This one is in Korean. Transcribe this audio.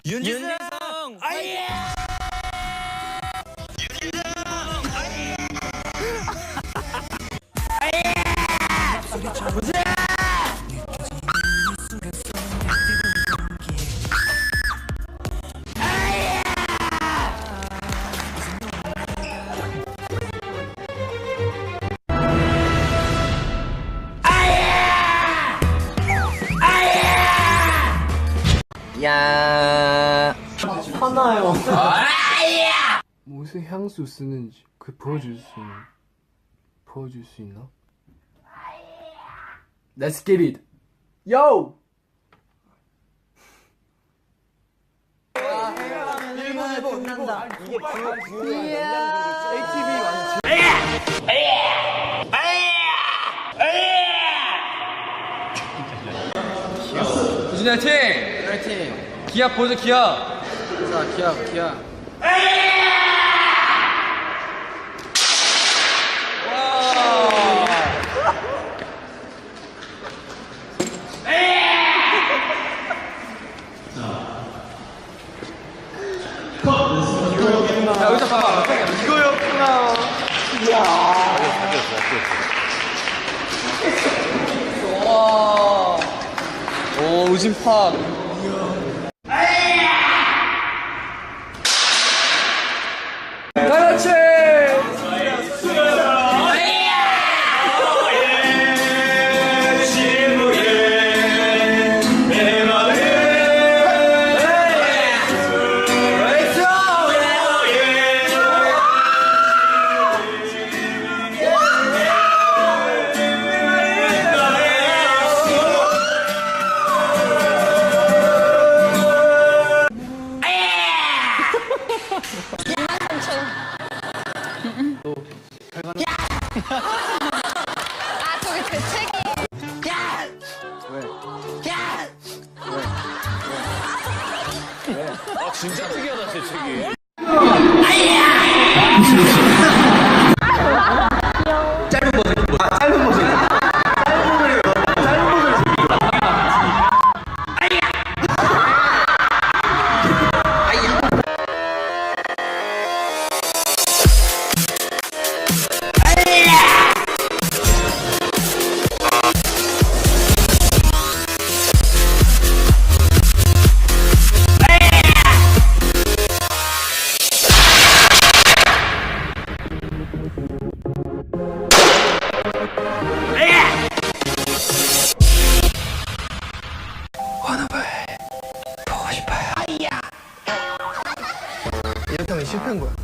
윤지성 야 화나요. 무슨 향수 쓰는지 그 보여줄 수 있나? Let's get it. Yo. 일본에도 끝난다. 이게 우진이 화이팅! 화이팅. 기합 보자 기합. 자, 기합. 야 의자 봐봐. 이거였구나. 와. 오, 우진팝. 그렇지. 아 저기 대책이. 아 진짜 특이하다 제 책이. 이렇게 하면 실패한 거야.